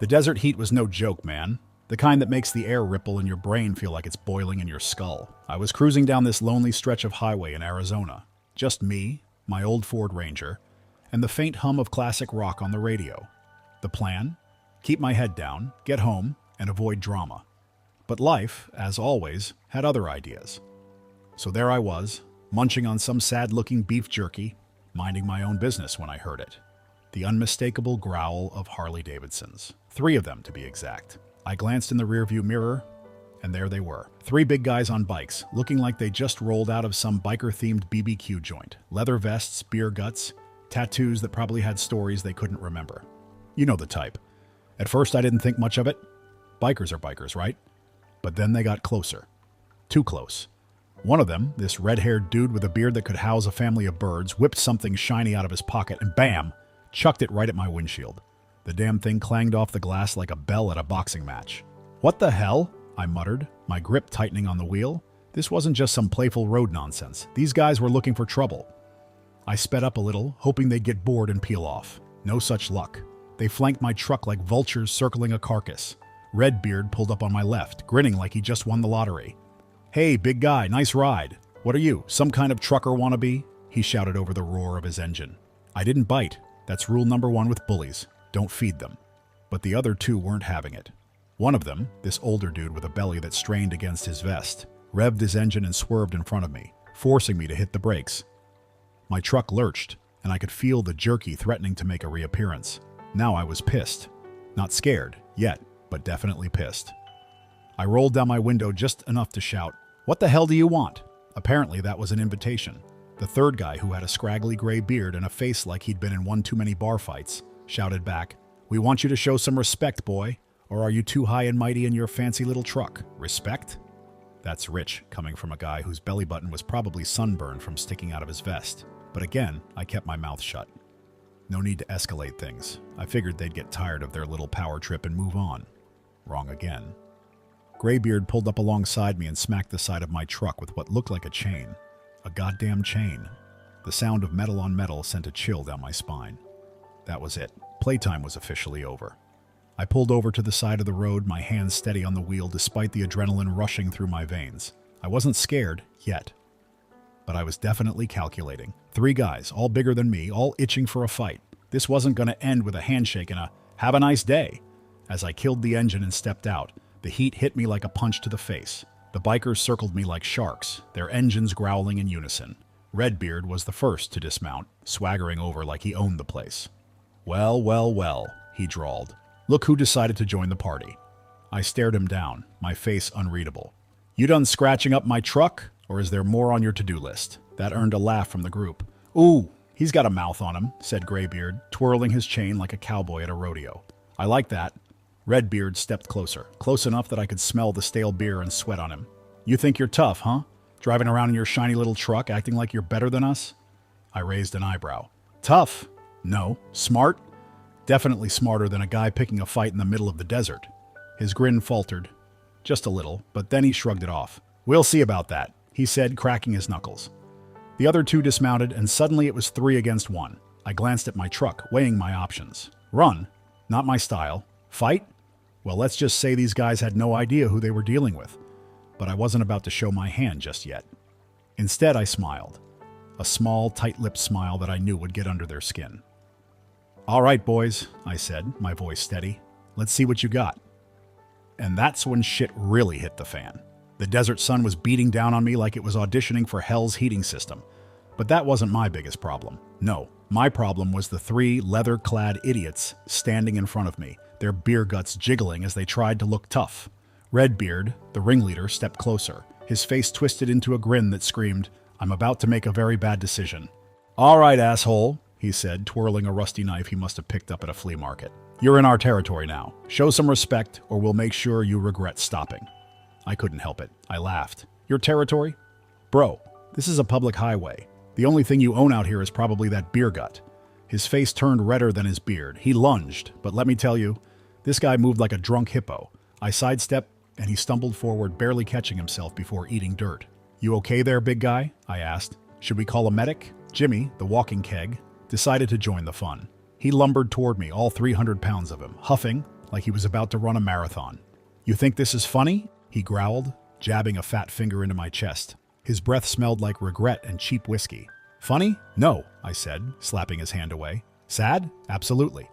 The desert heat was no joke, man. The kind that makes the air ripple and your brain feel like it's boiling in your skull. I was cruising down this lonely stretch of highway in Arizona. Just me, my old Ford Ranger, and the faint hum of classic rock on the radio. The plan? Keep my head down, get home, and avoid drama. But life, as always, had other ideas. So there I was, munching on some sad-looking beef jerky, minding my own business when I heard it. The unmistakable growl of Harley-Davidsons. 3 of them, to be exact. I glanced in the rearview mirror, and there they were. 3 big guys on bikes, looking like they just rolled out of some biker-themed BBQ joint. Leather vests, beer guts, tattoos that probably had stories they couldn't remember. You know the type. At first I didn't think much of it. Bikers are bikers, right? But then they got closer. Too close. One of them, this red-haired dude with a beard that could house a family of birds, whipped something shiny out of his pocket and bam! Chucked it right at my windshield. The damn thing clanged off the glass like a bell at a boxing match. "What the hell?" I muttered, my grip tightening on the wheel. This wasn't just some playful road nonsense. These guys were looking for trouble. I sped up a little, hoping they'd get bored and peel off. No such luck. They flanked my truck like vultures circling a carcass. Redbeard pulled up on my left, grinning like he just won the lottery. "Hey, big guy, nice ride. What are you, some kind of trucker wannabe?" he shouted over the roar of his engine. I didn't bite. That's rule number 1 with bullies. Don't feed them. But the other 2 weren't having it. One of them, this older dude with a belly that strained against his vest, revved his engine and swerved in front of me, forcing me to hit the brakes. My truck lurched, and I could feel the jerky threatening to make a reappearance. Now I was pissed. Not scared, yet, but definitely pissed. I rolled down my window just enough to shout, "What the hell do you want?" Apparently that was an invitation. The third guy, who had a scraggly gray beard and a face like he'd been in one too many bar fights, shouted back, "We want you to show some respect, boy. Or are you too high and mighty in your fancy little truck? Respect?" That's rich, coming from a guy whose belly button was probably sunburned from sticking out of his vest. But again, I kept my mouth shut. No need to escalate things. I figured they'd get tired of their little power trip and move on. Wrong again. Graybeard pulled up alongside me and smacked the side of my truck with what looked like a chain. A goddamn chain. The sound of metal on metal sent a chill down my spine. That was it. Playtime was officially over. I pulled over to the side of the road, my hands steady on the wheel despite the adrenaline rushing through my veins. I wasn't scared, yet. But I was definitely calculating. 3 guys, all bigger than me, all itching for a fight. This wasn't going to end with a handshake and a "have a nice day." As I killed the engine and stepped out, the heat hit me like a punch to the face. The bikers circled me like sharks, their engines growling in unison. Redbeard was the first to dismount, swaggering over like he owned the place. "Well, well, well," he drawled. "Look who decided to join the party." I stared him down, my face unreadable. "You done scratching up my truck, or is there more on your to-do list?" That earned a laugh from the group. "Ooh, he's got a mouth on him," said Graybeard, twirling his chain like a cowboy at a rodeo. "I like that." Redbeard stepped closer, close enough that I could smell the stale beer and sweat on him. "You think you're tough, huh? Driving around in your shiny little truck, acting like you're better than us?" I raised an eyebrow. "Tough? No. Smart? Definitely smarter than a guy picking a fight in the middle of the desert." His grin faltered. Just a little, but then he shrugged it off. "We'll see about that," he said, cracking his knuckles. The other 2 dismounted, and suddenly it was 3 against 1. I glanced at my truck, weighing my options. Run? Not my style. Fight? Well, let's just say these guys had no idea who they were dealing with. But I wasn't about to show my hand just yet. Instead, I smiled. A small, tight-lipped smile that I knew would get under their skin. "All right, boys," I said, my voice steady. "Let's see what you got." And that's when shit really hit the fan. The desert sun was beating down on me like it was auditioning for hell's heating system. But that wasn't my biggest problem. No, my problem was the 3 leather-clad idiots standing in front of me, their beer guts jiggling as they tried to look tough. Redbeard, the ringleader, stepped closer, his face twisted into a grin that screamed, "I'm about to make a very bad decision." "All right, asshole," he said, twirling a rusty knife he must have picked up at a flea market. "You're in our territory now. Show some respect, or we'll make sure you regret stopping." I couldn't help it. I laughed. "Your territory? Bro, this is a public highway. The only thing you own out here is probably that beer gut." His face turned redder than his beard. He lunged, but let me tell you, this guy moved like a drunk hippo. I sidestepped, and he stumbled forward, barely catching himself before eating dirt. "You okay there, big guy?" I asked. "Should we call a medic?" Jimmy, the walking keg, decided to join the fun. He lumbered toward me, all 300 pounds of him, huffing, like he was about to run a marathon. "You think this is funny?" he growled, jabbing a fat finger into my chest. His breath smelled like regret and cheap whiskey. "Funny? No," I said, slapping his hand away. "Sad? Absolutely."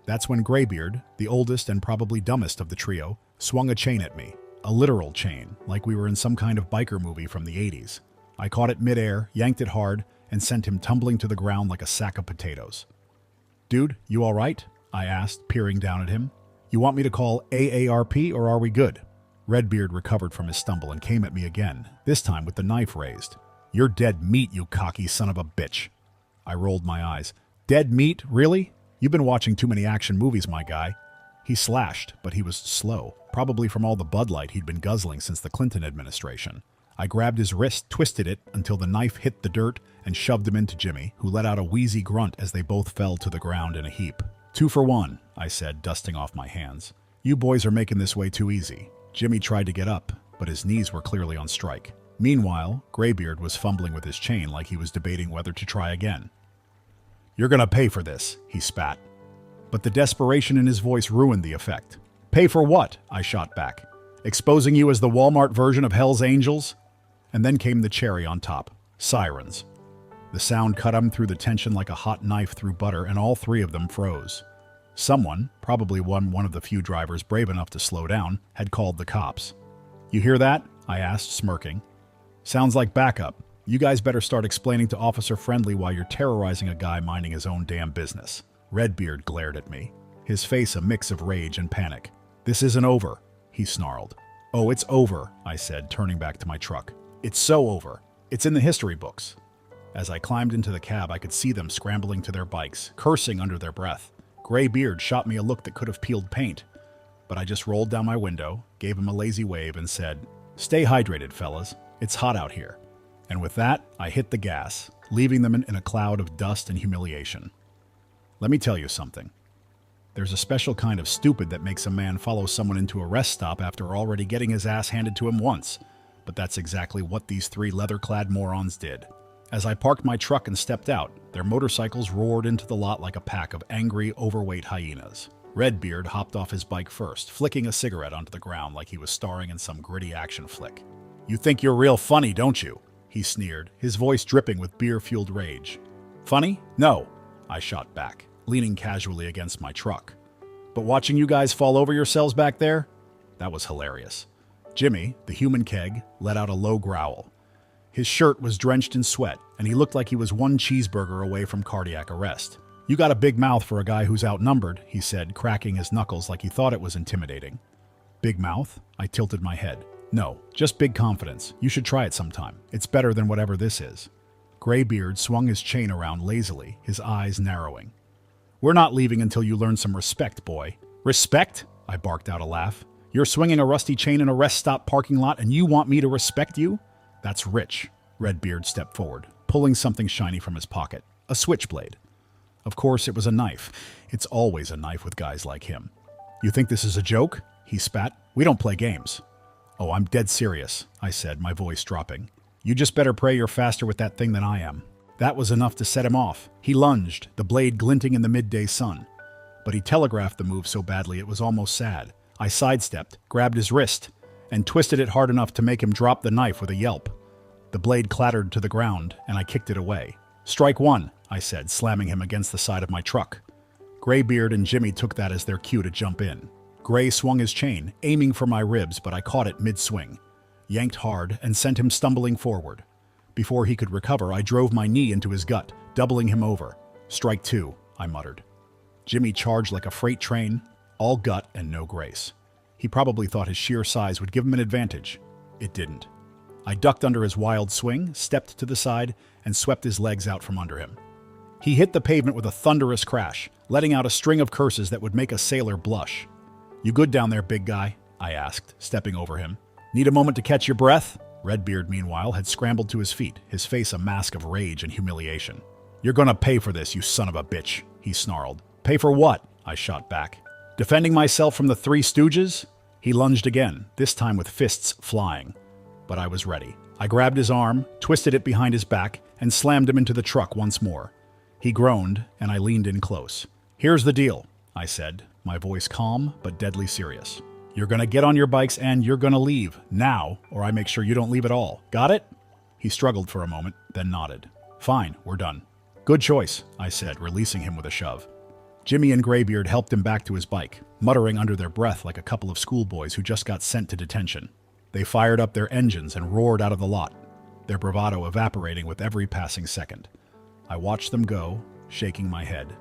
That's when Graybeard, the oldest and probably dumbest of the trio, swung a chain at me. A literal chain, like we were in some kind of biker movie from the 80s. I caught it midair, yanked it hard, and sent him tumbling to the ground like a sack of potatoes. "Dude, you all right?" I asked, peering down at him. "You want me to call AARP or are we good?" Redbeard recovered from his stumble and came at me again, this time with the knife raised. "You're dead meat, you cocky son of a bitch." I rolled my eyes. "Dead meat? Really? You've been watching too many action movies, my guy." He slashed, but he was slow, probably from all the Bud Light he'd been guzzling since the Clinton administration. I grabbed his wrist, twisted it until the knife hit the dirt, and shoved him into Jimmy, who let out a wheezy grunt as they both fell to the ground in a heap. "2 for 1, I said, dusting off my hands. "You boys are making this way too easy." Jimmy tried to get up, but his knees were clearly on strike. Meanwhile, Graybeard was fumbling with his chain like he was debating whether to try again. "You're gonna pay for this," he spat. But the desperation in his voice ruined the effect. "Pay for what?" I shot back. "Exposing you as the Walmart version of Hell's Angels?" And then came the cherry on top. Sirens. The sound cut him through the tension like a hot knife through butter, and all three of them froze. Someone, probably one of the few drivers brave enough to slow down, had called the cops. "You hear that?" I asked, smirking. "Sounds like backup. You guys better start explaining to Officer Friendly why you're terrorizing a guy minding his own damn business." Redbeard glared at me, his face a mix of rage and panic. "This isn't over," he snarled. "Oh, it's over," I said, turning back to my truck. "It's so over. It's in the history books." As I climbed into the cab, I could see them scrambling to their bikes, cursing under their breath. Graybeard shot me a look that could have peeled paint, but I just rolled down my window, gave him a lazy wave, and said, "Stay hydrated, fellas. It's hot out here." And with that, I hit the gas, leaving them in a cloud of dust and humiliation. Let me tell you something. There's a special kind of stupid that makes a man follow someone into a rest stop after already getting his ass handed to him once. But that's exactly what these three leather-clad morons did. As I parked my truck and stepped out, their motorcycles roared into the lot like a pack of angry, overweight hyenas. Redbeard hopped off his bike first, flicking a cigarette onto the ground like he was starring in some gritty action flick. "You think you're real funny, don't you?" he sneered, his voice dripping with beer-fueled rage. "Funny? No," I shot back, leaning casually against my truck. "But watching you guys fall over yourselves back there? That was hilarious." Jimmy, the human keg, let out a low growl. His shirt was drenched in sweat, and he looked like he was one cheeseburger away from cardiac arrest. "You got a big mouth for a guy who's outnumbered," he said, cracking his knuckles like he thought it was intimidating. "Big mouth?" I tilted my head. "No, just big confidence. You should try it sometime. It's better than whatever this is." Graybeard swung his chain around lazily, his eyes narrowing. "We're not leaving until you learn some respect, boy." "Respect?" I barked out a laugh. "You're swinging a rusty chain in a rest stop parking lot and you want me to respect you? That's rich." Redbeard stepped forward, pulling something shiny from his pocket. A switchblade. Of course, it was a knife. It's always a knife with guys like him. "You think this is a joke?" he spat. "We don't play games." "Oh, I'm dead serious," I said, my voice dropping. "You just better pray you're faster with that thing than I am." That was enough to set him off. He lunged, the blade glinting in the midday sun. But he telegraphed the move so badly it was almost sad. I sidestepped, grabbed his wrist, and twisted it hard enough to make him drop the knife with a yelp. The blade clattered to the ground, and I kicked it away. "Strike one," I said, slamming him against the side of my truck. Graybeard and Jimmy took that as their cue to jump in. Gray swung his chain, aiming for my ribs, but I caught it mid-swing, yanked hard, and sent him stumbling forward. Before he could recover, I drove my knee into his gut, doubling him over. "Strike two," I muttered. Jimmy charged like a freight train, all gut and no grace. He probably thought his sheer size would give him an advantage. It didn't. I ducked under his wild swing, stepped to the side, and swept his legs out from under him. He hit the pavement with a thunderous crash, letting out a string of curses that would make a sailor blush. "You good down there, big guy?" I asked, stepping over him. "Need a moment to catch your breath?" Redbeard, meanwhile, had scrambled to his feet, his face a mask of rage and humiliation. "You're gonna pay for this, you son of a bitch," he snarled. "Pay for what?" I shot back. "Defending myself from the Three Stooges?" He lunged again, this time with fists flying. But I was ready. I grabbed his arm, twisted it behind his back, and slammed him into the truck once more. He groaned, and I leaned in close. "Here's the deal. I said, my voice calm but deadly serious. You're gonna get on your bikes and you're gonna leave, now, or I make sure you don't leave at all. Got it? He struggled for a moment, then nodded. Fine, we're done. Good choice, I said, releasing him with a shove. Jimmy and Graybeard helped him back to his bike, muttering under their breath like a couple of schoolboys who just got sent to detention. They fired up their engines and roared out of the lot, their bravado evaporating with every passing second. I watched them go, shaking my head.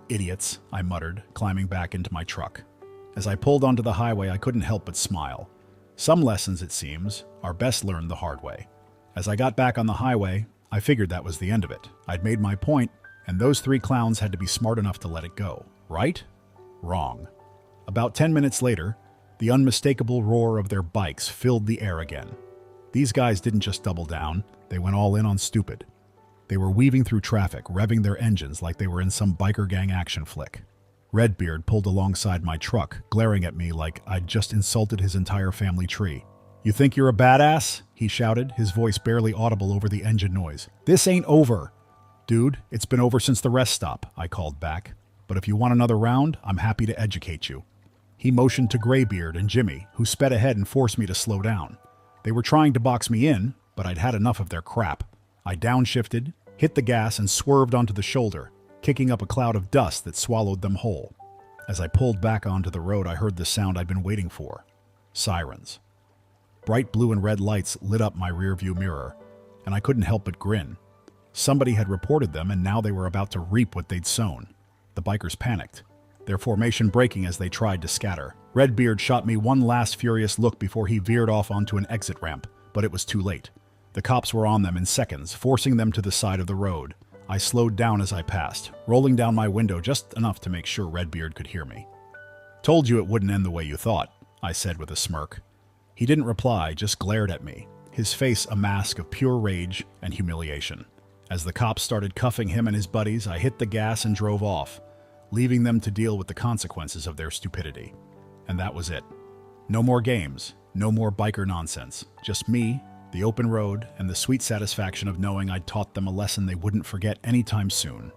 Idiots, I muttered, climbing back into my truck. As I pulled onto the highway, I couldn't help but smile. Some lessons, it seems, are best learned the hard way. As I got back on the highway, I figured that was the end of it. I'd made my point, and those 3 clowns had to be smart enough to let it go. Right? Wrong. About 10 minutes later, the unmistakable roar of their bikes filled the air again. These guys didn't just double down, they went all in on stupid. They were weaving through traffic, revving their engines like they were in some biker gang action flick. Redbeard pulled alongside my truck, glaring at me like I'd just insulted his entire family tree. You think you're a badass? He shouted, his voice barely audible over the engine noise. This ain't over. Dude, it's been over since the rest stop, I called back. But if you want another round, I'm happy to educate you. He motioned to Graybeard and Jimmy, who sped ahead and forced me to slow down. They were trying to box me in, but I'd had enough of their crap. I downshifted, hit the gas, and swerved onto the shoulder, kicking up a cloud of dust that swallowed them whole. As I pulled back onto the road, I heard the sound I'd been waiting for. Sirens. Bright blue and red lights lit up my rearview mirror, and I couldn't help but grin. Somebody had reported them, and now they were about to reap what they'd sown. The bikers panicked, their formation breaking as they tried to scatter. Redbeard shot me one last furious look before he veered off onto an exit ramp, but it was too late. The cops were on them in seconds, forcing them to the side of the road. I slowed down as I passed, rolling down my window just enough to make sure Redbeard could hear me. Told you it wouldn't end the way you thought, I said with a smirk. He didn't reply, just glared at me, his face a mask of pure rage and humiliation. As the cops started cuffing him and his buddies, I hit the gas and drove off, leaving them to deal with the consequences of their stupidity. And that was it. No more games, no more biker nonsense, just me, the open road, and the sweet satisfaction of knowing I'd taught them a lesson they wouldn't forget anytime soon.